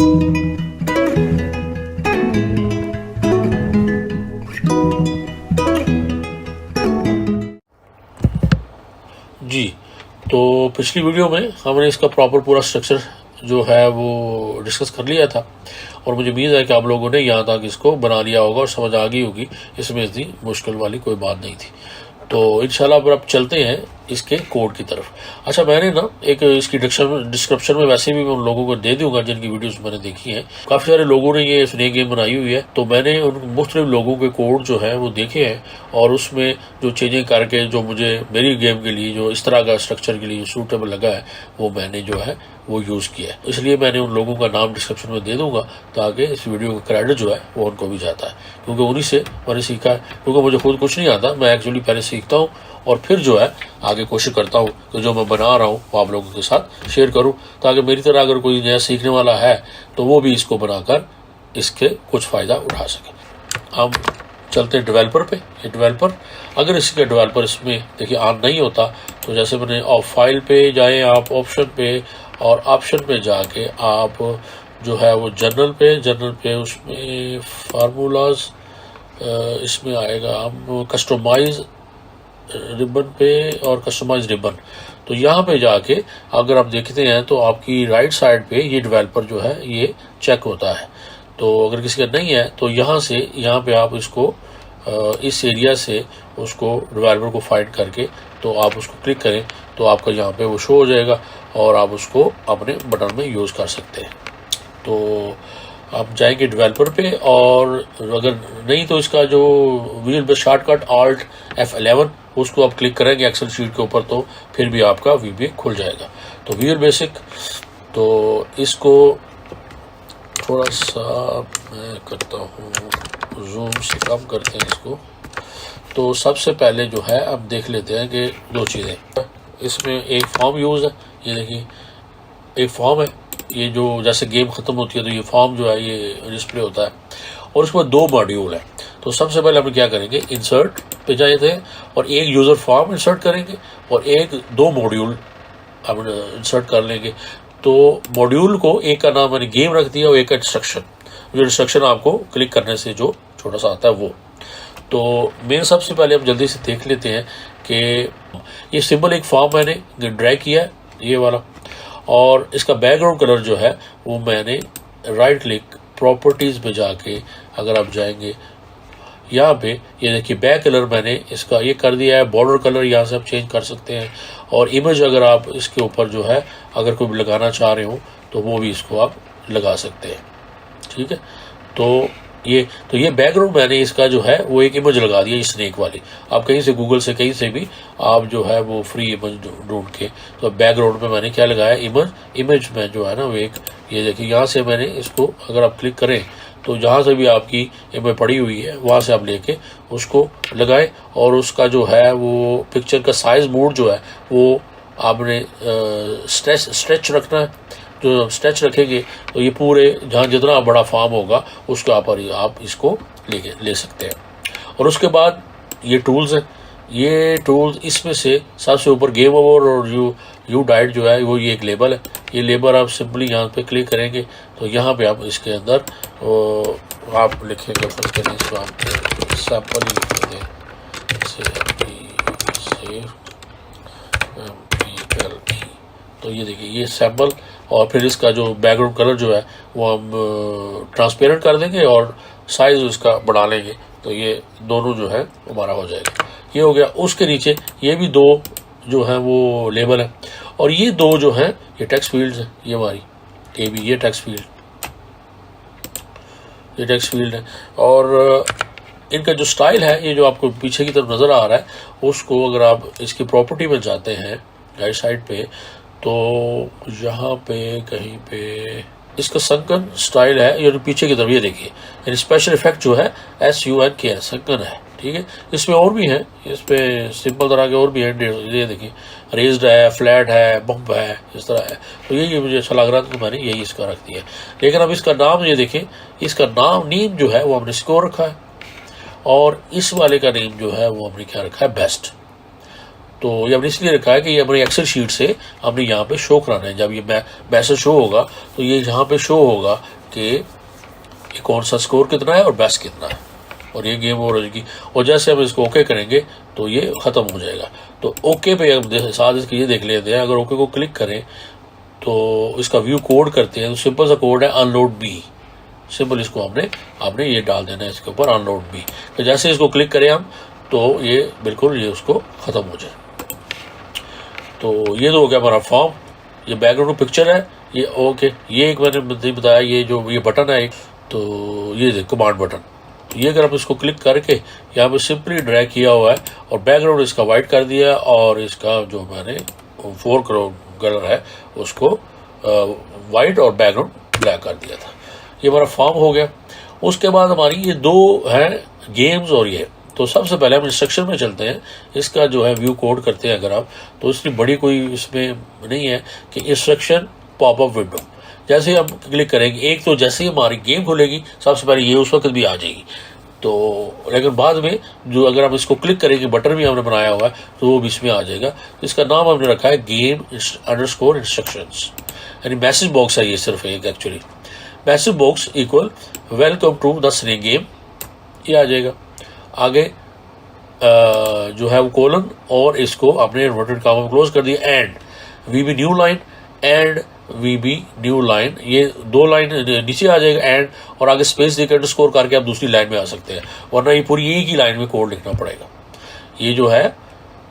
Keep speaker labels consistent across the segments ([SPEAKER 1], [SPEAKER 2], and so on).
[SPEAKER 1] जी, तो पिछली वीडियो में हमने इसका प्रॉपर पूरा स्ट्रक्चर जो है वो डिस्कस कर लिया था और मुझे उम्मीद है कि आप लोगों ने यहाँ तक इसको बना लिया होगा और समझ आ गई होगी। इसमें इतनी मुश्किल वाली कोई बात नहीं थी। तो इंशाल्लाह अब चलते हैं इसके कोड की तरफ। अच्छा, मैंने ना एक इसकी डिस्क्रिप्शन में वैसे भी मैं उन लोगों को दे दूंगा जिनकी वीडियोस मैंने देखी हैं। काफ़ी सारे लोगों ने ये स्नेक गेम बनाई हुई है, तो मैंने उन मुख्तलिफ लोगों के कोड जो है वो देखे हैं और उसमें जो चेंजिंग करके जो मुझे मेरी गेम के लिए जो इस तरह का स्ट्रक्चर के लिए सूटेबल लगा है वो मैंने जो है वो यूज़ किया है। इसलिए मैंने उन लोगों का नाम डिस्क्रिप्शन में दे दूंगा ताकि इस वीडियो का क्रेडिट जो है वो उनको भी जाता है, क्योंकि उन्हीं से मैंने सीखा है। क्योंकि मुझे खुद कुछ नहीं आता, मैं एक्चुअली पहले सीखता हूँ और फिर जो है आगे कोशिश करता हूँ कि जो मैं बना रहा हूँ वो आप लोगों के साथ शेयर करूँ, ताकि मेरी तरह अगर कोई नया सीखने वाला है तो वो भी इसको बनाकर इसके कुछ फ़ायदा उठा सके। हम चलते हैं डेवलपर पे। ये डेवलपर, अगर इसके डेवलपर इसमें देखिए ऑन नहीं होता तो जैसे मैंने ऑफ फाइल पे जाएँ आप, ऑप्शन पे, और ऑप्शन पे जाके आप जो है वो जर्नल पे उसमें फार्मूलाज इसमें आएगा, हम कस्टमाइज रिबन पे और कस्टमाइज रिबन, तो यहाँ पे जाके अगर आप देखते हैं तो आपकी राइट साइड पे ये डेवलपर जो है ये चेक होता है। तो अगर किसी का नहीं है तो यहाँ पे आप इसको इस एरिया से उसको डेवलपर को फाइंड करके तो आप उसको क्लिक करें तो आपका यहाँ पे वो शो हो जाएगा और आप उसको अपने बटन में यूज़ कर सकते हैं। तो आप जाएंगे डेवलपर पे, और अगर नहीं तो इसका जो visual base shortcut Alt F11 उसको आप क्लिक करेंगे एक्सेल शीट के ऊपर तो फिर भी आपका VBA खुल जाएगा। तो विजुअल बेसिक, तो इसको थोड़ा सा मैं करता हूँ जूम से कम करते हैं इसको। तो सबसे पहले जो है अब देख लेते हैं कि दो चीज़ें इसमें, एक फॉर्म यूज़ है, ये देखिए एक फॉर्म है, ये जो जैसे गेम ख़त्म होती है तो ये फॉर्म जो है ये डिस्प्ले होता है, और इसमें दो मॉड्यूल है। तो सबसे पहले हम क्या करेंगे, इंसर्ट पे जाते हैं और एक यूज़र फॉर्म इंसर्ट करेंगे और दो मॉड्यूल हम इंसर्ट कर लेंगे। तो मॉड्यूल को एक का नाम मैंने गेम रख दिया और एक का इंस्ट्रक्शन, जो इंस्ट्रक्शन आपको क्लिक करने से जो छोटा सा आता है वो। तो मेन सबसे पहले हम जल्दी से देख लेते हैं कि ये सिंपल एक फॉर्म मैंने ड्रैग किया है ये वाला, और इसका बैकग्राउंड कलर जो है वो मैंने राइट क्लिक प्रॉपर्टीज़ पे जाके अगर आप जाएंगे यहाँ पे ये देखिए बैक कलर मैंने इसका ये कर दिया है, बॉर्डर कलर यहाँ से आप चेंज कर सकते हैं, और इमेज अगर आप इसके ऊपर जो है अगर कोई लगाना चाह रहे हो तो वो भी इसको आप लगा सकते हैं। ठीक है, तो ये बैकग्राउंड मैंने इसका जो है वो एक इमेज लगा दिया स्नेक वाली। आप कहीं से गूगल से कहीं से भी आप जो है वो फ्री इमेज ढूंढ के, तो बैकग्राउंड पे मैंने क्या लगाया, इमेज में जो है ना वो एक, ये देखिए यहाँ से मैंने इसको अगर आप क्लिक करें तो जहाँ से भी आपकी इमेज पड़ी हुई है वहाँ से आप लेके उसको लगाएं, और उसका जो है वो पिक्चर का साइज मोड जो है वो आपने स्ट्रेच रखना है। जो स्ट्रेच रखेंगे तो ये पूरे जहाँ जितना बड़ा फॉर्म होगा उसके ऊपर आप इसको ले सकते हैं। और उसके बाद ये टूल्स हैं, ये टूल्स इसमें से सबसे ऊपर गेम ओवर और यू डाइट जो है वो ये एक लेबल है। ये लेबल आप सिंपली यहाँ पे क्लिक करेंगे तो यहाँ पे आप इसके अंदर आप लिखेंगे, फर्स्ट करें इसको आप सैम्पल ही लिख दें, तो ये देखिए ये सैम्पल, और फिर इसका जो बैकग्राउंड कलर जो है वो हम ट्रांसपेरेंट कर देंगे और साइज उसका बढ़ा लेंगे, तो ये दोनों जो है हमारा हो जाएगा। ये हो गया। उसके नीचे ये भी दो जो है वो लेबल है, और ये दो जो हैं ये टेक्स्ट फील्ड्स हैं, ये हमारी ये टेक्स्ट फील्ड है। और इनका जो स्टाइल है ये जो आपको पीछे की तरफ नज़र आ रहा है, उसको अगर आप इसकी प्रॉपर्टी में जाते हैं राइट साइड पे तो यहाँ पे कहीं पे इसका संकन स्टाइल है, ये पीछे की तरफ ये देखिए, यानी स्पेशल इफेक्ट जो है SUNK संकन है। ठीक है, इसमें और भी है, इसमें सिंपल तरह के और भी है, ये देखिए रेज्ड है, फ्लैट है, बम्प है, इस तरह है। तो यही मुझे अच्छा लग रहा था तो मैंने यही इसका रख दिया। लेकिन अब इसका नाम ये देखिए, इसका नेम जो है वो हमने स्कोर रखा है, और इस वाले का नेम जो है वो हमने क्या रखा है, बेस्ट। तो ये हमने इसलिए रखा है कि ये हमारी एक्सेल शीट से हमने यहाँ पे शो कराना है। जब ये मैसेज शो होगा तो ये यहाँ पे शो होगा कि कौन सा स्कोर कितना है और बेस्ट कितना है, और ये गेम हो रहेगी। और जैसे हम इसको ओके करेंगे तो ये ख़त्म हो जाएगा। तो ओके पे हम साथ इसके ये देख लेते हैं। अगर ओके को क्लिक करें तो इसका व्यू कोड करते हैं, तो सिंपल सा कोड है अनलोड बी। सिंपल इसको आपने ये डाल देना है इसके ऊपर अनलोड बी। तो जैसे इसको क्लिक करें हम तो ये बिल्कुल ये उसको ख़त्म हो जाए। तो ये तो हो गया हमारा फॉर्म। ये बैकग्राउंड पिक्चर है ये ओके। ये एक मैंने नहीं बताया, ये जो ये बटन है एक, तो ये कमांड बटन, ये अगर आप इसको क्लिक करके यहाँ पे सिंपली ड्रैग किया हुआ है और बैकग्राउंड इसका वाइट कर दिया और इसका जो मैंने फोरग्राउंड कलर है उसको वाइट और बैकग्राउंड ब्लैक कर दिया था। ये हमारा फॉर्म हो गया। उसके बाद हमारी ये दो हैं गेम्स और ये। तो सबसे पहले हम इंस्ट्रक्शन में चलते हैं। इसका जो है व्यू कोड करते हैं अगर आप, तो इसमें बड़ी कोई इसमें नहीं है कि इंस्ट्रक्शन पॉपअप विंडो जैसे हम क्लिक करेंगे, एक तो जैसे ही हमारी गेम खुलेगी सबसे पहले ये उस वक्त भी आ जाएगी। तो लेकिन बाद में जो अगर हम इसको क्लिक करेंगे, बटन भी हमने बनाया हुआ है तो वो भी इसमें आ जाएगा। इसका नाम हमने रखा है गेम अंडरस्कोर इंस्ट्रक्शंस, यानी मैसेज बॉक्स है ये सिर्फ एक actually. Message box equal welcome to the snake game, ये आ जाएगा। आगे जो है वो कोलन और इसको आपने इन्वर्टेड कामा में क्लोज कर दिया and we B new line and we B new line, ये दो लाइन नीचे आ जाएगा एंड, और आगे स्पेस देकर अंडरस्कोर करके आप दूसरी लाइन में आ सकते हैं, वरना ये पूरी एक ही लाइन में कोड लिखना पड़ेगा। ये जो है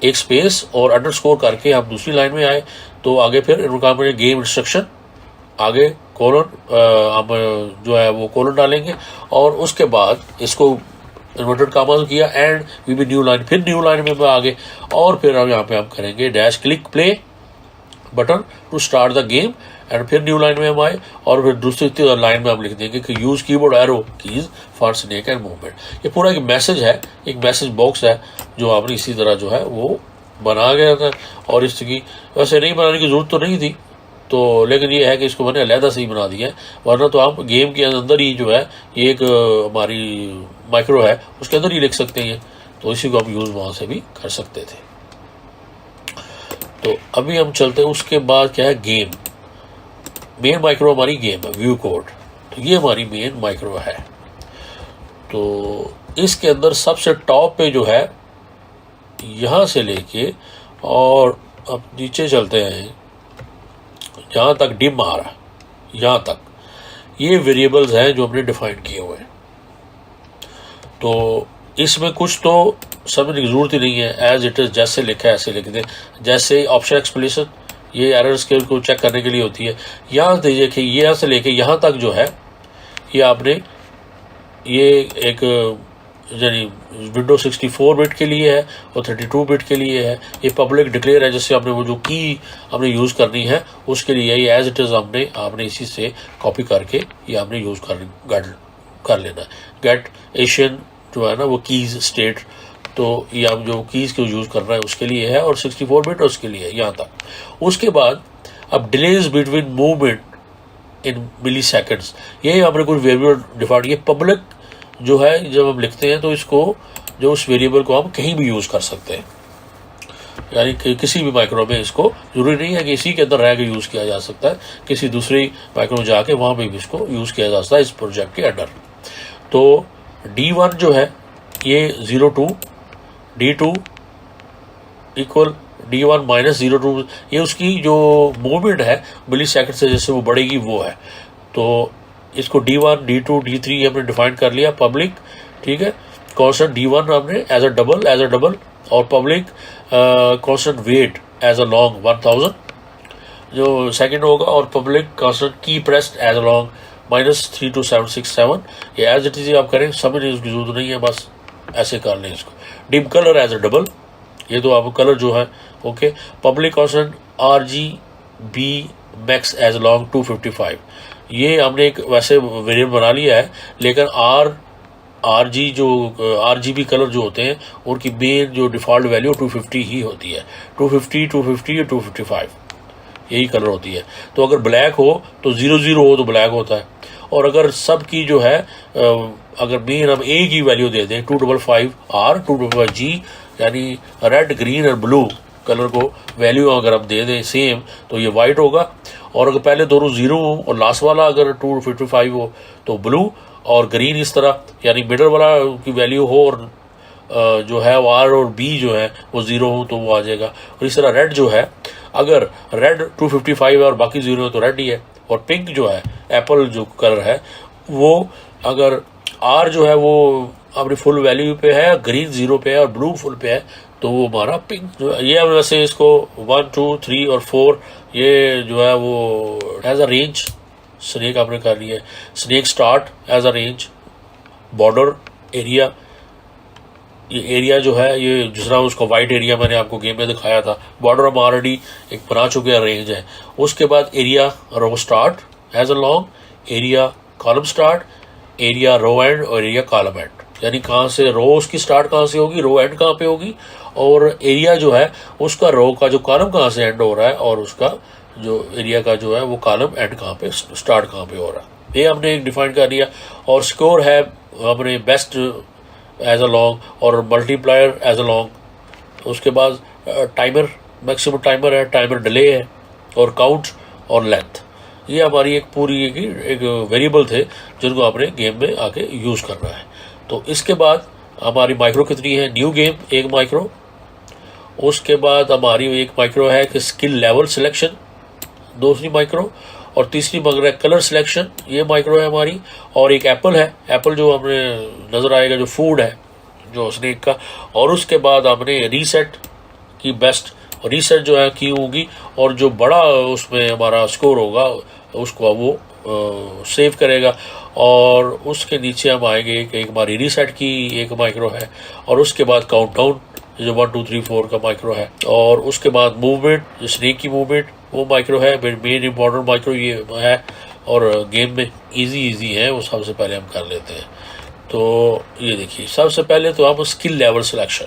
[SPEAKER 1] एक स्पेस और अंडरस्कोर करके आप दूसरी लाइन में आए तो आगे फिर गेम इंस्ट्रक्शन, आगे कोलन हम जो है वो कोलन डालेंगे और उसके बाद इसको इन्वर्टेड कामा किया एंड वी बी न्यू लाइन, फिर न्यू लाइन में आगे, और फिर हम यहाँ पे हम करेंगे dash click play button to start the game and फिर न्यू लाइन में हम आए और फिर दूसरी लाइन में हम लिख देंगे कि use keyboard arrow keys for snake and movement. ये पूरा एक मैसेज है, एक मैसेज बॉक्स है जो आपने इसी तरह जो है वो बना गया था। और इसकी वैसे नहीं बनाने की जरूरत तो नहीं थी, तो लेकिन ये है कि इसको मैंने अलहदा से ही बना दिया है, वरना तो आप गेम के अंदर ही जो है ये एक हमारी माइक्रो है उसके अंदर ही लिख सकते हैं, तो इसी को हम यूज़ वहाँ से भी कर सकते थे। तो अभी हम चलते हैं, उसके बाद क्या है गेम, मेन माइक्रो हमारी गेम है व्यू कोड। तो ये हमारी मेन माइक्रो है। तो इसके अंदर सबसे टॉप पे जो है यहाँ से लेके और अब नीचे चलते हैं जहाँ तक डिम आ रहा है, यहाँ तक ये वेरिएबल्स हैं जो हमने डिफाइन किए हुए हैं। तो इसमें कुछ तो समझने की जरूरत ही नहीं है, एज इट इज जैसे लिखा है ऐसे लिख दें। जैसे ऑप्शन एक्सप्लेनेशन, ये एरर्स के को चेक करने के लिए होती है। यहाँ दीजिए कि यहाँ से लेके यहाँ तक जो है ये आपने ये एक यानी विंडो 64 बिट के लिए है और 32 बिट के लिए है। ये पब्लिक डिक्लेयर है, जैसे आपने वो जो की हमने यूज़ करनी है उसके लिए ये एज इट इज़ आपने इसी से कॉपी करके ये आपने यूज़ कर लेना है। गेट एशियन जो है ना वो कीज स्टेट, तो ये आप जो कीज़ को यूज़ कर रहे हैं उसके लिए है और 64 बिट उसके लिए है यहाँ तक। उसके बाद अब delays between movement in milliseconds, ये आपने कुछ वेरिएबल डिफाइन, ये पब्लिक जो है जब हम लिखते हैं तो इसको जो उस वेरिएबल को हम कहीं भी यूज़ कर सकते हैं, यानी कि किसी भी माइक्रो में इसको जरूरी नहीं है कि इसी के अंदर रह के यूज़ किया जा सकता है, किसी दूसरी माइक्रो में जाके वहाँ पे भी इसको यूज़ किया जा सकता है इस प्रोजेक्ट के अंडर। तो D1 जो है ये 02 D2 इक्वल D1 माइनस 02, ये उसकी जो मूवमेंट है मिली सेकेंड से जैसे वो बढ़ेगी वो है। तो इसको D1 D2 D3 हमने डिफाइन कर लिया पब्लिक, ठीक है। कॉन्स्टेंट D1 हमने एज अ डबल और public constant wait as a long 1000 जो सेकंड होगा, और public constant key pressed as a long -32767। ये एज इट इज आप करें, समझने की जरूरत नहीं है, बस ऐसे कर लें इसको। Dim colour as a double, ये तो आप कलर जो है okay. Public constant RGB max as long 255, ये हमने एक वैसे वेरिएबल बना लिया है, लेकिन RGB कलर जो होते हैं उनकी मेन जो डिफ़ॉल्ट वैल्यू 250 ही होती है। 250 और 255 यही कलर होती है। तो अगर ब्लैक हो तो 00 हो तो ब्लैक होता है, और अगर सब की जो है अगर मेन हम A की वैल्यू दे दें 255R 255G, यानी रेड ग्रीन और ब्लू कलर को वैल्यू अगर हम दे दें सेम तो ये वाइट होगा, और अगर पहले दोनों 0 हो और लास्ट वाला अगर 255 हो तो ब्लू और ग्रीन इस तरह, यानी मिडल वाला की वैल्यू हो और जो है वो आर और बी जो है वो 0 हो तो वो आ जाएगा। और इस तरह रेड जो है, अगर रेड 255 है और बाकी 0 है तो रेड ही है। और पिंक जो है एप्पल जो कलर है वो अगर आर जो है वो अपनी फुल वैल्यू पे है, ग्रीन 0 पे है और ब्लू फुल पे है तो वो हमारा पिंक जो है। ये हम वैसे इसको 1 2 3 और 4 ये जो है वो एज अ रेंज स्नेक आपने कर लिया है। Snake start as a range, border area, ये एरिया जो है ये जिस तरह उसका वाइट एरिया मैंने आपको गेम में दिखाया था, बॉर्डर हम ऑलरेडी एक बना चुके हैं, रेंज है। उसके बाद area row start as a long, area column start, area row end और एरिया कॉलम एंड, यानी कहाँ से रो उसकी स्टार्ट कहाँ से होगी, रो एंड कहाँ पे होगी, और एरिया जो है उसका रो का जो कॉलम कहाँ से एंड हो रहा है और उसका जो एरिया का जो है वो कॉलम एंड कहाँ पे स्टार्ट कहाँ पे हो रहा है, ये हमने एक डिफाइन कर लिया। और स्कोर है हमने बेस्ट एज अ लॉन्ग और मल्टीप्लायर एज अ लॉन्ग। उसके बाद टाइमर, मैक्सिमम टाइमर है, टाइमर डिले है, और काउंट और लेंथ। ये हमारी एक पूरी एक वेरिएबल थे जिनको आपने गेम में आके यूज़ करना है। तो इसके बाद हमारी माइक्रो कितनी है, न्यू गेम 1 माइक्रो। उसके बाद हमारी एक माइक्रो है कि स्किल लेवल सिलेक्शन, दूसरी माइक्रो, और तीसरी माइक्रो है कलर सिलेक्शन, ये माइक्रो है हमारी। और एक एप्पल है, एप्पल जो हमने नज़र आएगा जो फूड है जो स्नेक का। और उसके बाद हमने रीसेट की बेस्ट, रीसेट जो है की होगी, और जो बड़ा उसमें हमारा स्कोर होगा उसको वो सेव करेगा। और उसके नीचे हम आएंगे एक हमारी रीसेट की एक माइक्रो है, और उसके बाद काउंटडाउन जो 1 2 3 4 का माइक्रो है। और उसके बाद मूवमेंट, जो स्नेक की मूवमेंट वो माइक्रो है, मेन इंपॉर्टेंट माइक्रो ये है। और गेम में इजी है वो सबसे पहले हम कर लेते हैं। तो ये देखिए, सबसे पहले तो हम स्किल लेवल सिलेक्शन,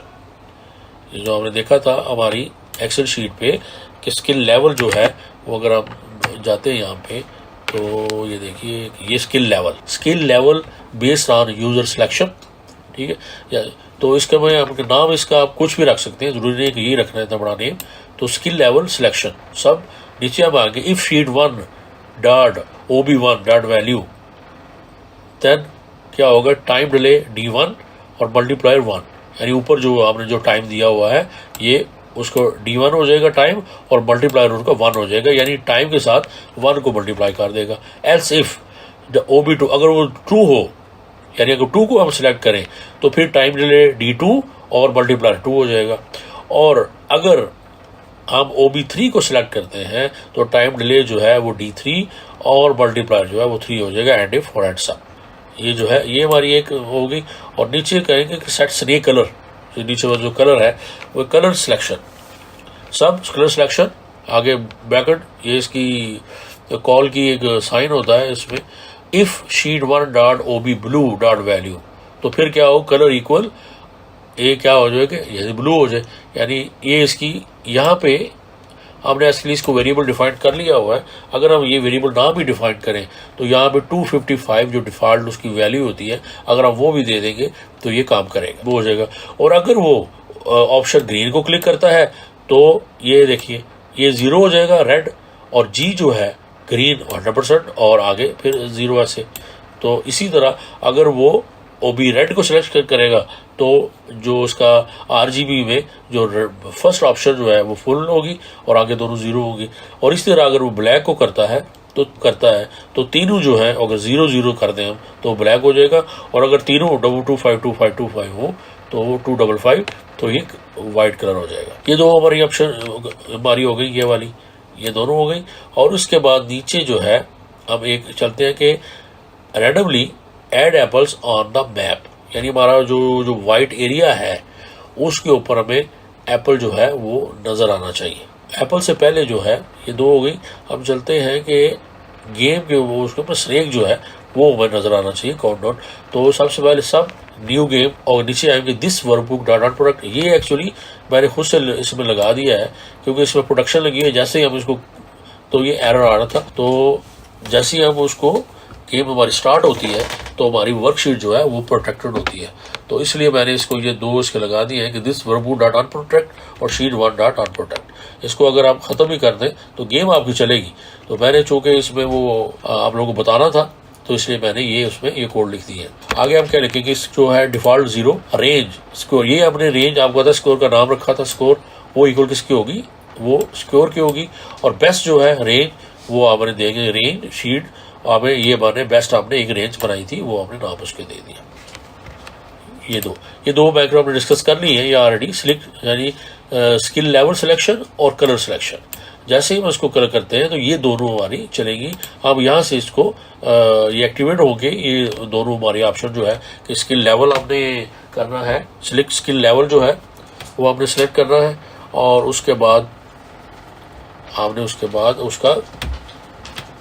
[SPEAKER 1] जो हमने देखा था हमारी एक्सेल शीट पे कि स्किल लेवल जो है वो अगर हम जाते हैं यहाँ पे तो ये देखिए ये skill level based on user selection, ठीक है। तो इसका मैं आपके नाम इसका आप कुछ भी रख सकते हैं, जरूरी नहीं है कि ये रखना है इतना बड़ा नेम। तो स्किल लेवल सिलेक्शन सब नीचे हम आगे if sheet 1 dot OB1 dot value, then क्या होगा टाइम डिले D1 और मल्टीप्लायर 1, यानी ऊपर जो आपने जो टाइम दिया हुआ है ये उसको D1 हो जाएगा टाइम और मल्टीप्लायर उसका 1 हो जाएगा, यानी टाइम के साथ 1 को मल्टीप्लाई कर देगा। एल्स इफ द OB2 अगर वो ट्रू हो, यानी अगर 2 को हम सिलेक्ट करें तो फिर टाइम डिले D2 और मल्टीप्लायर 2 हो जाएगा। और अगर हम OB3 को सिलेक्ट करते हैं तो टाइम डिले जो है वो D3 और मल्टीप्लायर जो है वो 3 हो जाएगा, एंड इफ और एंड सम। ये जो है ये हमारी एक होगी। और नीचे कहेंगे कि सेट स्नेक कलर, जो नीचे जो कलर है वो कलर सिलेक्शन, सब कलर सिलेक्शन। आगे ब्रैकेट, ये इसकी कॉल की एक साइन होता है इसमें, if sheet 1 dot OB blue dot value, तो फिर क्या हो कलर इक्वल ये क्या हो जाएगा, ये ब्लू हो जाए, यानी ये इसकी यहाँ पे हमने एक्चुअली इसको वेरिएबल डिफाइन कर लिया हुआ है। अगर हम ये वेरिएबल ना भी डिफाइन करें तो यहाँ पे 255 जो डिफॉल्ट उसकी वैल्यू होती है, अगर हम वो भी दे देंगे तो ये काम करेगा, वो हो जाएगा। और अगर वो ऑप्शन ग्रीन को क्लिक करता है तो ये देखिए ये 0 हो जाएगा रेड, और जी जो है ग्रीन 100% और आगे फिर 0 ऐसे। तो इसी तरह अगर वो OB रेड को सिलेक्ट करेगा तो जो उसका RGB में जो फर्स्ट ऑप्शन जो है वो फुल होगी और आगे दोनों 0 होगी। और इसी तरह अगर वो ब्लैक को करता है तो तीनों जो है अगर 0 0 कर दें हम तो ब्लैक हो जाएगा, और अगर तीनों 2252525 हो तो वो 255 तो ये वाइट कलर हो जाएगा। ये दो हमारी ऑप्शन हमारी हो गई, ये वाली ये दोनों हो गई। और उसके बाद नीचे जो है हम एक चलते हैं कि randomly add apples on the map, यानी हमारा जो वाइट एरिया है उसके ऊपर हमें एप्पल जो है वो नज़र आना चाहिए। एप्पल से पहले जो है ये दो हो गई। हम चलते हैं कि गेम के वो उसके ऊपर स्नेक जो है वो हमें नज़र आना चाहिए काउंटडाउन। तो सबसे पहले सब न्यू गेम और नीचे आएंगे दिस वर्कबुक डॉट प्रोडक्ट। ये एक्चुअली मैंने खुद से इसमें लगा दिया है क्योंकि इसमें प्रोडक्शन लगी है। जैसे ही हम इसको तो ये एरर आ रहा था, तो जैसे ही हम उसको गेम हमारी स्टार्ट होती है तो हमारी वर्कशीट जो है वो प्रोटेक्टेड होती है। तो इसलिए मैंने इसको ये दो इसके लगा दिए हैं कि दिस वर्कबुक डॉट अनप्रोटेक्ट और शीट 1 डॉट अनप्रोटेक्ट। इसको अगर आप ख़त्म भी कर दें तो गेम आपकी चलेगी। तो मैंने चूँकि इसमें वो आप लोगों को बताना था, तो इसलिए मैंने ये उसमें ये कोड लिख दिए। आगे हम क्या लिखेंगे, इस जो है डिफॉल्ट 0 रेंज स्कोर, ये हमने रेंज आपको था स्कोर का नाम रखा था, स्कोर वो इक्वल किसकी होगी, वो स्कोर की होगी। और बेस्ट जो है रेंज वो आपने देंगे रेंज शीट, हमें ये माने बेस्ट आपने एक रेंज बनाई थी वो आपने नाम उसके दे दिया। ये दो मैक्रो हमने डिस्कस कर ली है, ये ऑलरेडी सिलेक्ट यानी स्किल लेवल सिलेक्शन और कलर सिलेक्शन। जैसे ही हम इसको कलर करते हैं तो ये दोनों हमारी चलेंगी। अब यहाँ से इसको ये एक्टिवेट होके ये दोनों हमारी ऑप्शन जो है कि स्किल लेवल हमने करना है, सिलेक्ट स्किल लेवल जो है वो आपने सिलेक्ट करना है, और उसके बाद आपने उसका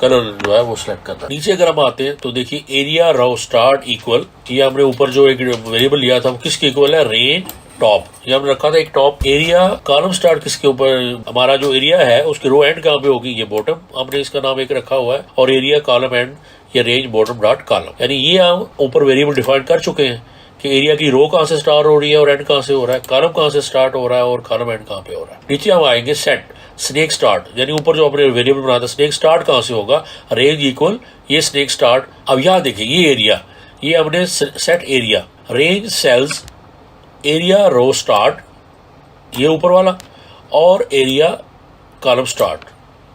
[SPEAKER 1] कलर जो है वो सिलेक्ट करना है। नीचे अगर हम आते हैं तो देखिए एरिया रो स्टार्ट इक्वल, ये हमने ऊपर जो एक वेरिएबल लिया था वो किसके इक्वल है, रेंज टॉप। ये हमने रखा था एक टॉप। एरिया कॉलम स्टार्ट किसके ऊपर, हमारा जो एरिया है उसकी रो एंड कहाँ पे होगी, ये बॉटम, हमने इसका नाम एक रखा हुआ है। और एरिया कॉलम एंड ये रेंज बॉटम डॉट कॉलम, यानी ये हम ऊपर वेरिएबल डिफाइन कर चुके हैं कि एरिया की रो कहाँ से स्टार्ट हो रही है और एंड कहाँ से हो रहा है, कॉलम कहाँ से स्टार्ट हो रहा है और कॉलम एंड कहाँ पे हो रहा है। नीचे हम आएंगे सेट स्नेक स्टार्ट, यानी ऊपर जो अपने वेरिएबल बनाया था स्नेक स्टार्ट कहाँ से होगा, रेंज इक्वल ये स्नेक स्टार्ट। अब यहाँ देखिए ये एरिया, ये हमने set area range cells area row start ये ऊपर वाला, और एरिया कॉलम स्टार्ट,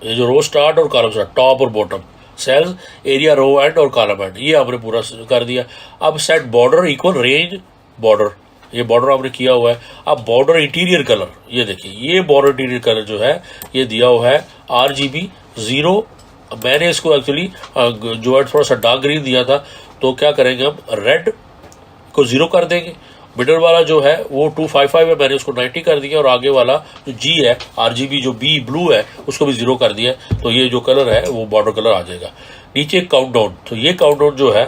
[SPEAKER 1] ये जो रो स्टार्ट और कॉलम स्टार्ट टॉप और bottom, cells area row end और कॉलम एंड, ये हमने पूरा कर दिया। अब set border equal range border, ये बॉर्डर आपने किया हुआ है। अब बॉर्डर इंटीरियर कलर, ये देखिए ये बॉर्डर इंटीरियर कलर जो है ये दिया हुआ है RGB 0। मैंने इसको एक्चुअली जो है थोड़ा सा डार्क ग्रीन दिया था, तो क्या करेंगे हम रेड को 0 कर देंगे, मिडल वाला जो है वो 255 है, मैंने उसको 90 कर दिया, और आगे वाला जो G है RGB जो B ब्लू है उसको भी 0 कर दिया, तो ये जो कलर है वो बॉर्डर कलर आ जाएगा। नीचे काउंटडाउन, तो ये काउंटडाउन जो है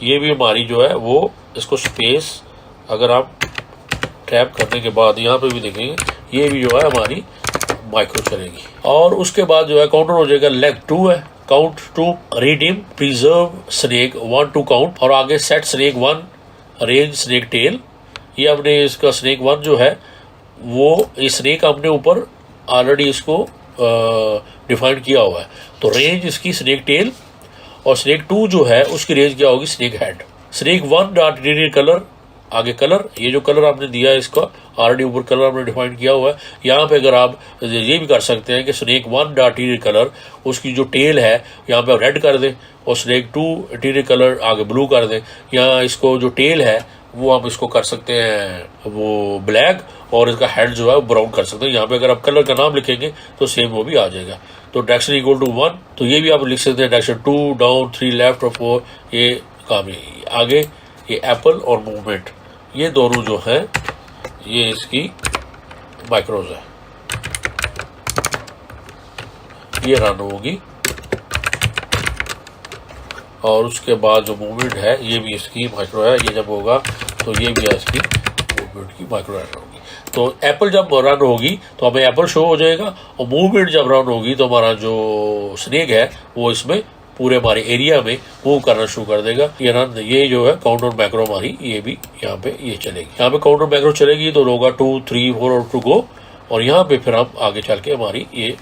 [SPEAKER 1] ये भी हमारी जो है वो इसको स्पेस अगर आप टैप करने के बाद यहाँ पे भी देखेंगे ये भी जो है हमारी माइक्रो चलेगी। और उसके बाद जो है काउंटर हो जाएगा लेग 2 है, count to redim preserve snake 1 to count, और आगे set snake 1 range snake tail, ये हमने इसका स्नेक 1 जो है वो इस स्नेक हमने ऊपर ऑलरेडी इसको डिफाइन किया हुआ है, तो रेंज इसकी स्नेक टेल, और स्नेक 2 जो है उसकी रेंज क्या होगी, snake head. Snake 1 dot interior colour, आगे कलर, ये जो कलर आपने दिया है इसका ऑलरेडी ऊपर कलर आपने डिफाइन किया हुआ है। यहाँ पे अगर आप ये भी कर सकते हैं कि स्नेक 1 डॉट इंटीरियर कलर, उसकी जो टेल है यहाँ पे रेड कर दें, और स्नेक 2 इंटीरियर कलर आगे ब्लू कर दें। यहाँ इसको जो टेल है वो आप इसको कर सकते हैं वो ब्लैक, और इसका हेड जो है वो ब्राउन कर सकते हैं। यहाँ पे अगर आप कलर का नाम लिखेंगे तो सेम वो भी आ जाएगा। तो डायरेक्शन इक्वल टू 1, तो ये भी आप लिख सकते हैं डायरेक्शन 2 डाउन 3 लेफ्ट और 4, ये काम है। आगे ये एप्पल और मूवमेंट, ये दोनों जो हैं ये इसकी माइक्रोज है, ये रन होगी, और उसके बाद जो मूवमेंट है ये भी इसकी माइक्रो है, ये जब होगा तो ये भी इसकी मूवमेंट की माइक्रो रन होगी। तो एप्पल जब रन होगी तो हमें एप्पल शो हो जाएगा, और मूवमेंट जब रन होगी तो हमारा जो स्नेक है वो इसमें पूरे हमारे एरिया में मूव करना शुरू कर देगा। ये रन, ये जो है काउंटर मैक्रो हमारी ये भी यहाँ पे ये चलेगी, यहाँ पे काउंटर मैक्रो चलेगी तो होगा 2 3 4 और 2 गो, और यहाँ पे फिर हम आगे चल के हमारी ये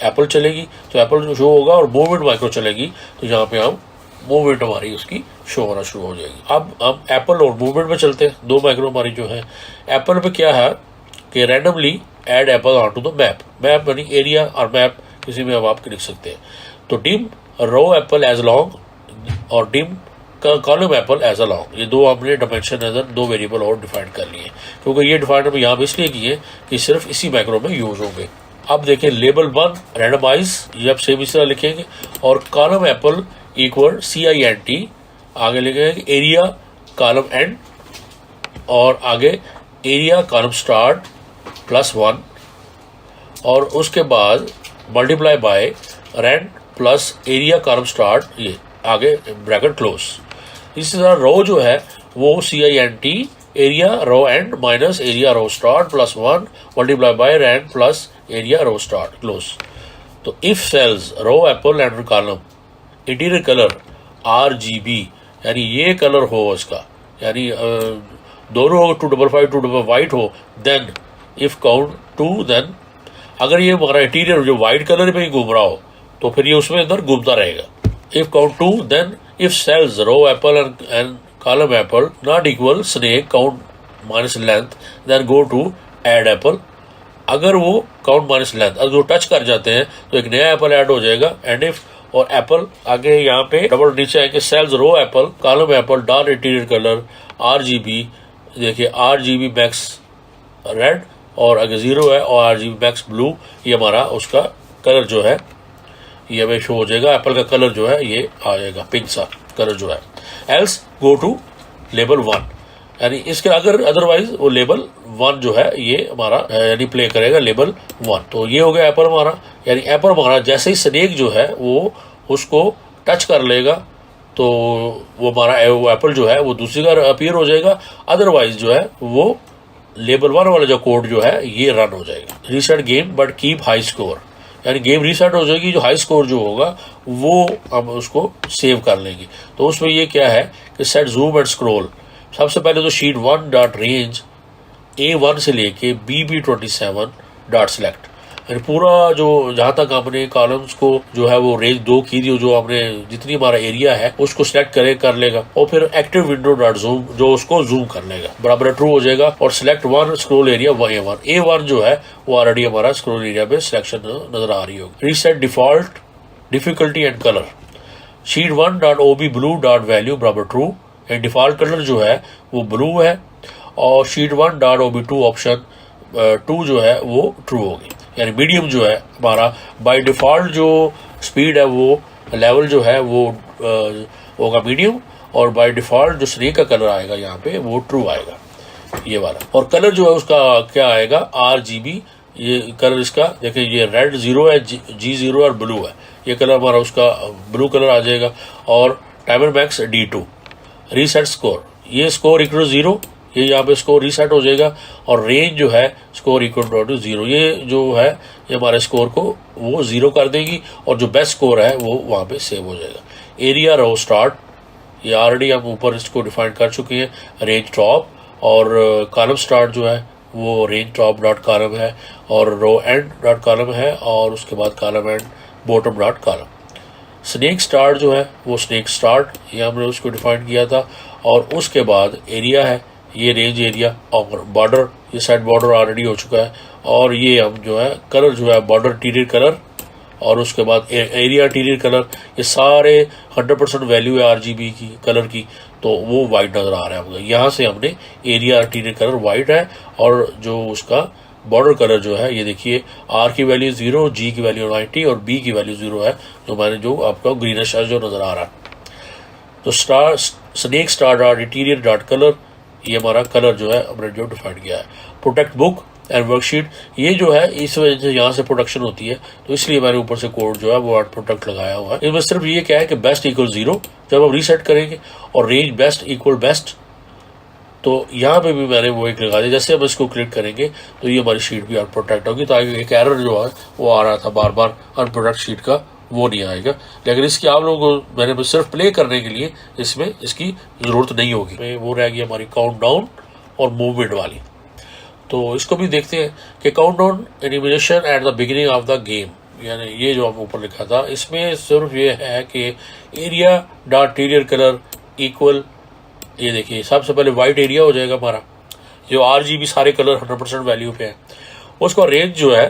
[SPEAKER 1] एप्पल चलेगी तो एप्पल शो होगा, और मूवमेंट माइक्रो चलेगी तो यहाँ पे हम मूवमेंट हमारी उसकी शो होना शुरू हो जाएगी। अब हम एप्पल और मूवमेंट में चलते हैं, दो माइक्रो हमारी जो है। एप्पल पे क्या है कि randomly add apple on to the map, map यानी एरिया और मैप किसी में अब आप लिख सकते हैं। तो dim row apple as long और dim column apple as a long, ये दो हमने डायमेंशन एज दो वेरिएबल और डिफाइन कर लिए, क्योंकि ये डिफाइन हम यहाँ पे इसलिए किए कि सिर्फ इसी माइक्रो में यूज होंगे। अब देखें लेबल 1 रैंडमाइज, ये आप सेम इस तरह लिखेंगे, और कॉलम एप्पल इक्वल CINT, आगे लिखेंगे एरिया कॉलम एंड, और आगे एरिया कॉलम स्टार्ट +1, और उसके बाद multiply by rand plus area column start, ये आगे ब्रैकेट क्लोज। इसी तरह रो जो है वो CINT area row end minus area row start +1 multiply by rand plus area row start close. तो if cells row apple and column interior colour RGB यानी ये कलर हो इसका, यानी दोनों हो 255 2 वाइट हो, देन इफ काउंट 2, देन अगर ये हमारा इंटीरियर जो वाइट कलर में ही घूम रहा हो तो फिर ये उसमें अंदर घूमता रहेगा। If count 2, then if cells row apple and column apple not equal snake count minus length, then go to add apple. अगर वो काउंट माइनस लेंथ अगर वो टच कर जाते हैं तो एक नया एप्पल ऐड हो जाएगा। एंड इफ और एप्पल आगे यहाँ पे डबल नीचे आएंगे cells row apple column apple dark interior colour RGB, देखिए RGB मैक्स रेड और अगर 0 है और RGB मैक्स ब्लू, ये हमारा उसका कलर जो है ये हमें शो हो जाएगा। एप्पल का कलर जो है ये आ जाएगा पिंक सा कलर जो है। एल्स गो टू लेबल 1, यानी इसके अगर अदरवाइज वो लेबल 1 जो है ये हमारा यानी प्ले करेगा लेबल 1। तो ये हो गया एप्पल हमारा, यानी एप्पल हमारा जैसे ही स्नेक जो है वो उसको टच कर लेगा तो वो हमारा एप्पल जो है वो दूसरी बार अपीयर हो जाएगा, अदरवाइज जो है वो लेबल 1 वाला जो कोड जो है ये रन हो जाएगा। Reset game but keep high score, यानी गेम रीसेट हो जाएगी, जो हाई स्कोर जो होगा वो हम उसको सेव कर लेंगे। तो उसमें ये क्या है कि सेट जूम एंड स्क्रॉल। सबसे पहले तो शीट 1 डॉट रेंज A1 से लेके BB27 डॉट सेलेक्ट, यानी पूरा जो जहां तक हमने कॉलम्स को जो है वो रेंज 2 की थी, जो हमने जितनी हमारा एरिया है उसको सिलेक्ट कर लेगा और फिर एक्टिव विंडो डॉट जूम जो उसको जूम कर लेगा, बराबर ट्रू हो जाएगा। और सिलेक्ट 1 स्क्रॉल एरिया A1 जो है वो ऑलरेडी हमारा स्क्रॉल एरिया पे सिलेक्शन नजर आ रही होगी। Reset default difficulty and colour, sheet 1 dot OB blue dot value बराबर ट्रू, एंड डिफॉल्ट कलर जो है वो ब्लू है और शीट 1 डॉट OB2 ऑप्शन 2 जो है वो ट्रू होगी, यानी मीडियम जो है हमारा बाय डिफॉल्ट जो स्पीड है वो लेवल जो है वो होगा मीडियम, और बाय डिफॉल्ट जो स्नेक का कलर आएगा यहाँ पे वो ट्रू आएगा ये वाला। और कलर जो है उसका क्या आएगा RGB, ये कलर इसका देखिए ये रेड 0 है, G0 और ब्लू है, ये कलर हमारा उसका ब्लू कलर आ जाएगा। और timer max D2। Reset score, ये स्कोर इक्वल 0, ये यहाँ पे स्कोर रीसेट हो जाएगा। और रेंज जो है स्कोर इक्वल टू 0, ये जो है ये हमारे स्कोर को वो 0 कर देगी और जो बेस्ट स्कोर है वो वहाँ पे सेव हो जाएगा। एरिया रो स्टार्ट, ये ऑलरेडी हम ऊपर इसको डिफाइन कर चुके हैं। रेंज टॉप और कॉलम स्टार्ट जो है वो रेंज टॉप डॉट कॉलम है और रो एंड डॉट कॉलम है, और उसके बाद column and bottom dot column. Snake start जो है वो स्नेक स्टार्ट, ये हमने उसको डिफाइन किया था। और उसके बाद एरिया है ये रेंज एरिया, और बॉर्डर ये साइड बॉर्डर ऑलरेडी हो चुका है। और ये हम जो है कलर जो है बॉर्डर इंटीरियर कलर, और उसके बाद एरिया इंटीरियर कलर, ये सारे 100% वैल्यू है RGB की कलर की, तो वो वाइट नजर आ रहा है हमको। यहाँ से हमने एरिया इंटीरियर कलर वाइट है, और जो उसका बॉर्डर कलर जो है ये देखिए R की वैल्यू 0, G की वैल्यू 90 और B की वैल्यू 0 है, जो मैंने जो आपका ग्रीनिश जो नजर आ रहा है। तो star snake star dot interior dot colour, ये हमारा कलर जो है हमने जो डिफाइन किया है। प्रोटेक्ट बुक एंड वर्कशीट, ये जो है इस वजह से यहाँ से प्रोडक्शन होती है, तो इसलिए मैंने ऊपर से कोड जो है वो प्रोटेक्ट लगाया हुआ है। इसमें सिर्फ ये क्या है कि बेस्ट इक्वल 0 जब हम रीसेट करेंगे, और रेंज बेस्ट इक्वल बेस्ट, तो यहाँ पे भी मैंने वो एक लगा दिया। जैसे हम इसको क्लिक करेंगे तो ये हमारी शीट भी अनप्रोटेक्ट होगी, तो आगे एक एरर जो है वो आ रहा था बार बार अनप्रोटेक्ट शीट का, वो नहीं आएगा। लेकिन इसकी आप लोगों को मैंने सिर्फ प्ले करने के लिए इसमें इसकी जरूरत नहीं होगी। वो रह गई हमारी काउंट डाउन और मूवमेंट वाली। तो इसको भी देखते हैं कि count down animation at the beginning of the game, यानी ये जो हम ऊपर लिखा था इसमें सिर्फ ये है कि area dot interior colour equal, ये देखिए सबसे पहले वाइट एरिया हो जाएगा हमारा, जो RGB सारे कलर 100% वैल्यू पे है। उसका रेंज जो है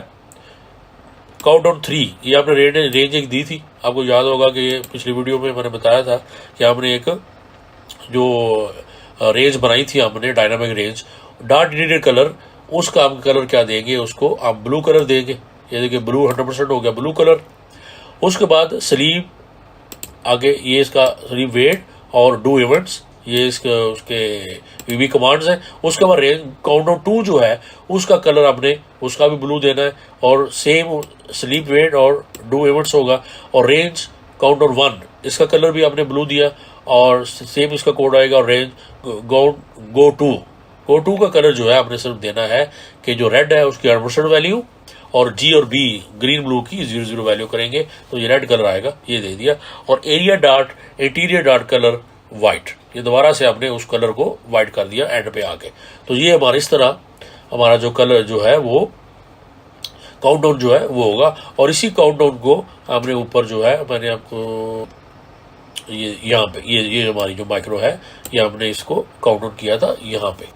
[SPEAKER 1] काउंट डाउन 3, ये आपने रेंज एक दी थी, आपको याद होगा कि ये पिछली वीडियो में मैंने बताया था कि हमने एक जो रेंज बनाई थी हमने dynamic range. Dot interior colour, उसका हम कलर क्या देंगे, उसको आप ब्लू कलर देंगे। ये देखिए ब्लू 100% हो गया ब्लू कलर। उसके बाद स्लीप, आगे ये इसका स्लीप वेट और डू इवेंट्स, ये इसके उसके VB कमांड्स हैं। उसके बाद रेंज काउंट डाउन 2 जो है उसका कलर आपने उसका भी ब्लू देना है, और सेम स्लीप वेट और डू इवेंट्स होगा। और रेंज काउंट डाउन 1 इसका कलर भी आपने ब्लू दिया, और सेम इसका कोड आएगा। और रेंज गो टू का कलर जो है आपने सिर्फ देना है कि जो रेड है उसकी 100% वैल्यू, और G और B ग्रीन ब्लू की 00 वैल्यू करेंगे, तो ये रेड कलर आएगा, ये दे दिया। और area dot interior dot colour white, ये दोबारा से आपने उस कलर को वाइट कर दिया एंड पे आके। तो ये हमारा इस तरह हमारा जो कलर जो है वो काउंटडाउन जो है वो होगा। और इसी काउंटडाउन को हमने ऊपर जो है मैंने आपको ये यहाँ पे ये हमारी जो माइक्रो है ये हमने इसको काउंटडाउन किया था यहाँ पे,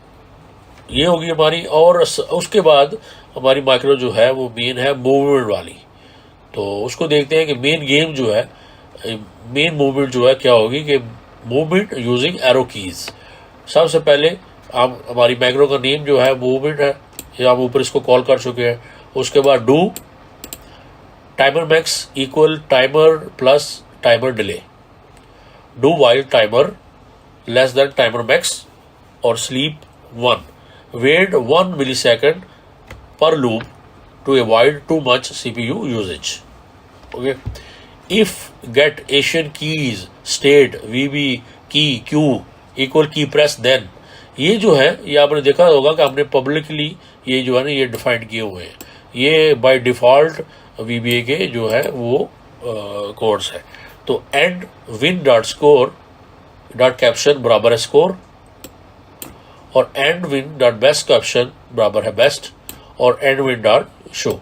[SPEAKER 1] ये होगी हमारी। और उसके बाद हमारी माइक्रो जो है वो मेन है मूवमेंट वाली। तो उसको देखते हैं कि मेन गेम जो है, मेन मूवमेंट जो है क्या होगी कि मूवमेंट यूजिंग एरो कीज। सबसे पहले हम हमारी माइक्रो का नेम जो है मूवमेंट है, ये हम ऊपर इसको कॉल कर चुके हैं। उसके बाद do timer max equal timer plus timer delay, do while timer less than timer max, और sleep 1, wait 1 millisecond per loop to avoid too much CPU usage. Okay. If get Asian keys state VB key Q equal key press then, ये जो है ये आपने देखा होगा कि हमने पब्लिकली ये जो है ना ये डिफाइन किए हुए हैं। ये बाय डिफॉल्ट VBA के जो है वो कोड्स है। तो and win dot score dot caption बराबर है स्कोर, और and win dot best caption बराबर है बेस्ट, और एंड विन डॉट शो।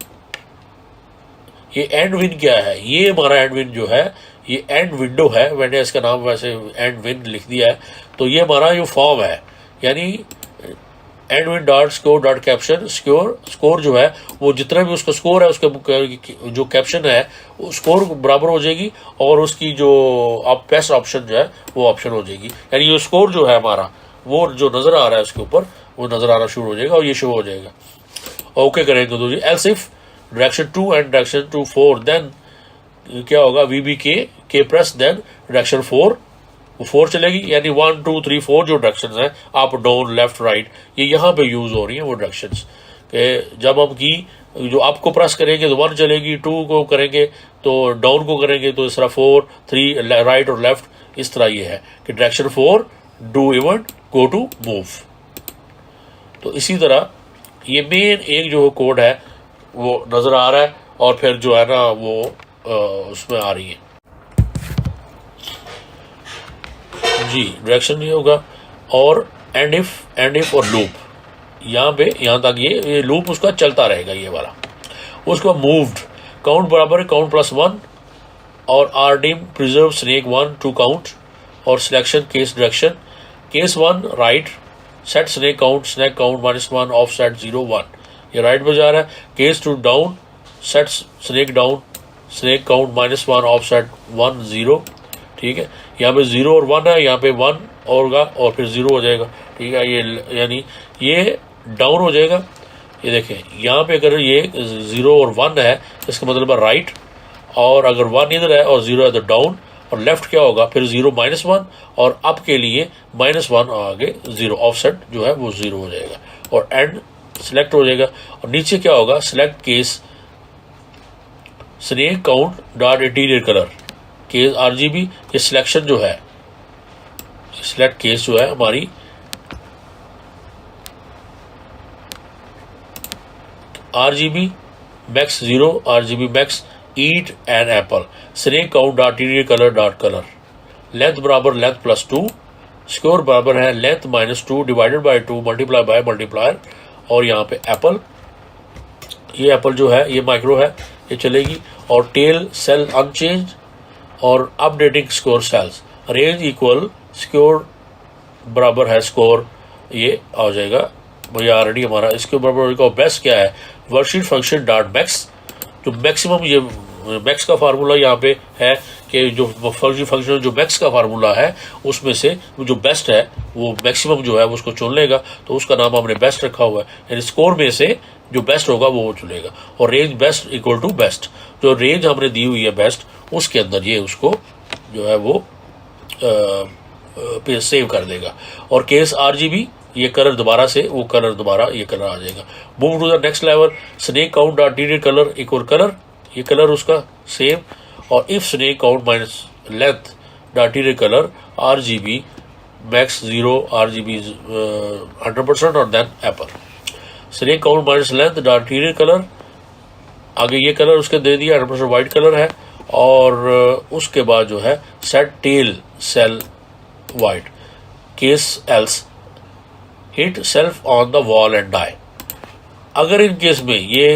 [SPEAKER 1] ये एंड विन क्या है? ये हमारा एंड विन जो है ये एंड विंडो है, मैंने इसका नाम वैसे एंड विन लिख दिया है। तो ये हमारा जो फॉर्म है, यानी and win dot score dot caption score जो है वो जितना भी उसका स्कोर है उसके जो कैप्शन है वो स्कोर बराबर हो जाएगी, और उसकी जो आप बेस्ट ऑप्शन जो है वो ऑप्शन हो जाएगी। यानी ये स्कोर जो है हमारा वो जो नजर आ रहा है उसके ऊपर वो नजर आना शुरू हो जाएगा और ये शो हो जाएगा। ओके करेंगे तो जी else if direction 2 and direction 2 4 then क्या होगा, VB के प्रेस देन डायरेक्शन 4 वो 4 चलेगी। यानी 1 2 3 4 जो डायरेक्शन है अप डाउन लेफ्ट राइट ये यहाँ पे यूज हो रही है वो डायरेक्शंस के। जब हम की जो अप को प्रेस करेंगे तो 1 चलेगी, 2 को करेंगे तो डाउन को करेंगे तो इस तरह 4 3 राइट और लेफ्ट इस तरह ये है कि direction 4 do events go to move. तो इसी तरह ये मेन एक जो कोड है वो नजर आ रहा है, और फिर जो है ना वो उसमें आ रही है जी डायरेक्शन ये होगा। और एंड इफ और लूप यहाँ पे यहाँ तक ये लूप उसका चलता रहेगा ये वाला। उसके बाद मूव्ड काउंट बराबर है काउंट प्लस 1, और RDIM preserve snake 1 to count, और selection case direction case 1 right set snake count -1 offset 0 1 ये राइट में जा रहा है। Case 2 down set snake down snake count -1 offset 1 0, ठीक है। यहाँ पे 0 और 1 है, यहाँ पे 1 होगा और फिर 0 हो जाएगा, ठीक है। ये यानी ये डाउन हो जाएगा। ये देखें यहाँ पे अगर ये 0 और 1 है इसका मतलब है राइट, और अगर 1 इधर है और 0 है तो डाउन, और लेफ्ट क्या होगा फिर 0 -1, और अप के लिए -1 आगे 0 ऑफसेट जो है वो 0 हो जाएगा, और एंड सिलेक्ट हो जाएगा। और नीचे क्या होगा select case snake count dot interior colour case RGB। ये सिलेक्शन जो है सिलेक्ट केस जो है हमारी RGB max 0 RGB max eat an apple snake count dot interior colour dot colour length बराबर लेंथ प्लस 2, स्कोर बराबर है length -2 divided by 2 multiply by multiplier, और यहाँ पे एप्पल ये एप्पल जो है ये माइक्रो है ये चलेगी। और टेल सेल अनचेंज, और updating score cells range equal score बराबर है स्कोर ये आ जाएगा भैया ऑलरेडी हमारा इसके बराबर। बेस्ट क्या है वर्कशीट फंक्शन डॉट मैक्स, जो मैक्सिमम ये मैक्स का फार्मूला यहाँ पे है कि जो फंक्शन जो मैक्स का फार्मूला है उसमें से जो बेस्ट है वो मैक्सिमम जो है वो उसको चुन लेगा, तो उसका नाम हमने बेस्ट रखा हुआ है। यानी स्कोर में से जो बेस्ट होगा वो चुनेगा। और range best equal to best, जो रेंज हमने दी हुई है बेस्ट उसके अंदर ये उसको जो है वो सेव कर देगा। और केस RGB ये कलर दोबारा से वो कलर दोबारा ये कलर आ जाएगा। Move to the next level snake count dot interior colour equal colour ये कलर उसका सेम, और if snake count minus length dot interior colour RGB max 0 RGB 100% और then apple snake count minus length dot interior colour आगे ये colour उसके दे दिया 100% white colour है। और उसके बाद जो है set tail cell white, case else hit self on the wall and die. अगर इन केस में ये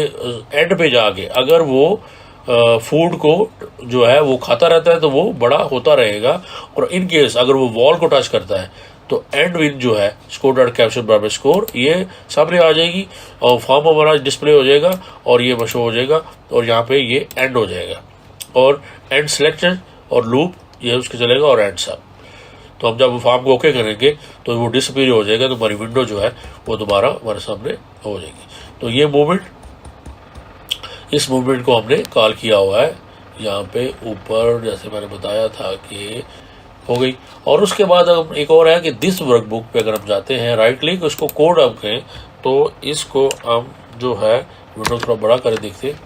[SPEAKER 1] एंड पे जाके अगर वो फूड को जो है वो खाता रहता है तो वो बड़ा होता रहेगा, और इन केस अगर वो वॉल को टच करता है तो एंड विन जो है स्कोर डॉट कैप्चर बराबर स्कोर ये सामने आ जाएगी और फॉर्म हमारा डिस्प्ले हो जाएगा और ये शो हो जाएगा और यहाँ पे ये एंड हो जाएगा और एंड सिलेक्शन और लूप ये उसके चलेगा और एंड सब। तो हम जब फॉर्म को ओके करेंगे तो वो डिसअपीयर हो जाएगा, तो हमारी विंडो जो है वो दोबारा हमारे सामने हो जाएगी। तो ये मूवमेंट, इस मूवमेंट को हमने कॉल किया हुआ है यहाँ पे ऊपर, जैसे मैंने बताया था कि हो गई। और उसके बाद हम एक और है कि दिस वर्कबुक पे अगर हम जाते हैं राइट क्लिक, उसको कोड हम कहें तो इसको हम जो है विंडो थोड़ा बड़ा कर देखते हैं।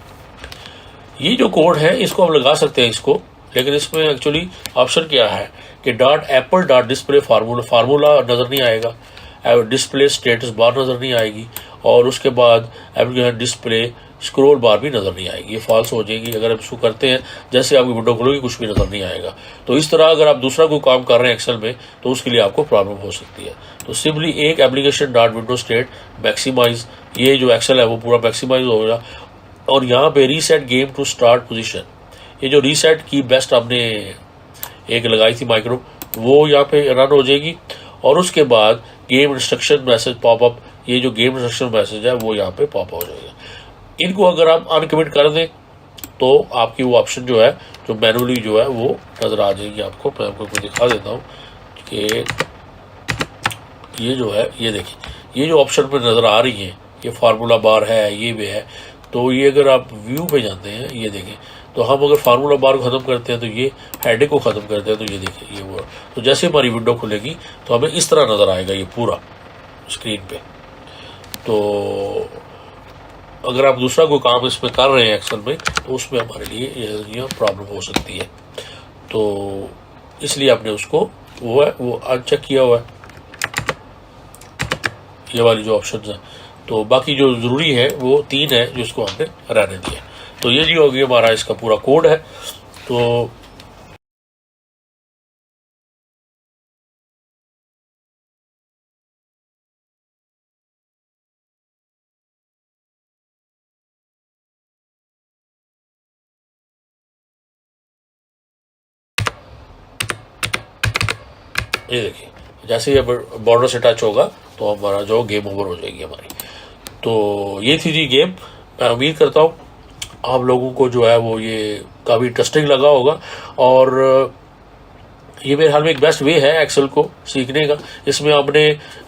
[SPEAKER 1] ये जो कोड है इसको हम लगा सकते हैं इसको, लेकिन इसमें एक्चुअली ऑप्शन क्या है कि dot Apple dot display formula नज़र नहीं आएगा, डिस्प्ले स्टेटस बार नज़र नहीं आएगी, और उसके बाद एप्लीकेशन डिस्प्ले स्क्रॉल बार भी नज़र नहीं आएगी, ये फॉल्स हो जाएगी। अगर आप इसको करते हैं जैसे आपकी विंडो खोलोगी कुछ भी नज़र नहीं आएगा। तो इस तरह अगर आप दूसरा कोई काम कर रहे हैं एक्सेल में तो उसके लिए आपको प्रॉब्लम हो सकती है। तो सिंपली एक application dot window state maximise, ये जो एक्सेल है वो पूरा मैक्सिमाइज होगा, और यहाँ पे reset game to start position, ये जो रीसेट की बेस्ट आपने एक लगाई थी माइक्रो, वो यहाँ पे रन हो जाएगी। और उसके बाद गेम इंस्ट्रक्शन मैसेज पॉपअप, ये जो गेम इंस्ट्रक्शन मैसेज है वो यहाँ पे पॉप हो जाएगा। इनको अगर आप अनकमिट कर दें तो आपकी वो ऑप्शन जो है जो मैनुअली जो है वो नज़र आ जाएगी आपको। मैं आपको दिखा देता हूँ कि ये जो है, ये देखिए ये जो ऑप्शन पे नज़र आ रही है, ये फार्मूला बार है, ये भी है। तो ये अगर आप व्यू पे जाते हैं, ये देखें, तो हम अगर फार्मूला बार को ख़त्म करते हैं तो ये हेडिंग को ख़त्म करते हैं तो ये देखिए ये वो। तो जैसे हमारी विंडो खुलेगी तो हमें इस तरह नज़र आएगा ये पूरा स्क्रीन पे। तो अगर आप दूसरा कोई काम इसमें कर रहे हैं एक्सेल में तो उसमें हमारे लिए ये प्रॉब्लम हो सकती है। तो इसलिए आपने उसको वो है वो अनचेक किया हुआ है, ये वाली जो ऑप्शन है। तो बाकी जो ज़रूरी है वो 3 है जिसको हमने रहने दिया। तो ये जी होगी हमारा इसका पूरा कोड है। तो ये देखिए जैसे ही बॉर्डर से टच होगा तो हमारा जो गेम ओवर हो जाएगी हमारी। तो ये थी जी गेम। मैं उम्मीद करता हूँ आप लोगों को जो है वो ये काफ़ी इंटरेस्टिंग लगा होगा, और ये मेरे ख्याल में एक बेस्ट वे है एक्सेल को सीखने का। इसमें आपने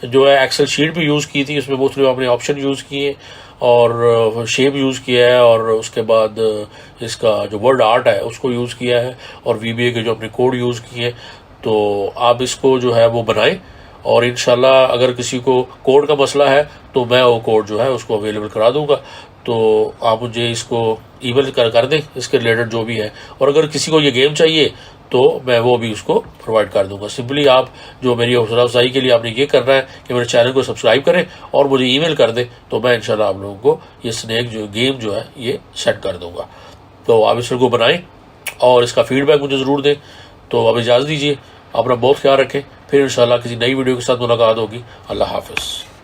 [SPEAKER 1] जो है एक्सेल शीट भी यूज़ की थी, उसमें मुख्तलिफ आपने ऑप्शन यूज़ किए और शेप यूज़ किया है, और उसके बाद इसका जो वर्ड आर्ट है उसको यूज़ किया है, और VBA के जो अपने कोड यूज़ किए। तो आप इसको जो है वो बनाएं, और इंशाल्लाह अगर किसी को कोड का मसला है तो मैं वो कोड जो है उसको अवेलेबल करा दूंगा। तो आप मुझे इसको ईमेल कर दें इसके रिलेटेड जो भी है, और अगर किसी को ये गेम चाहिए तो मैं वो भी उसको प्रोवाइड कर दूंगा। सिंपली आप जो मेरी हौसला अफजाई के लिए आपने ये करना है कि मेरे चैनल को सब्सक्राइब करें और मुझे ईमेल कर दें, तो मैं इंशाल्लाह आप लोगों को ये स्नेक जो गेम जो है ये सेट कर दूंगा। तो आप इसको बनाएं और इसका फीडबैक मुझे ज़रूर दें। तो अब इजाज़त दीजिए, अपना बहुत ख्याल रखें, फिर इंशाल्लाह किसी नई वीडियो के साथ मुलाकात होगी। अल्लाह हाफ़िज़।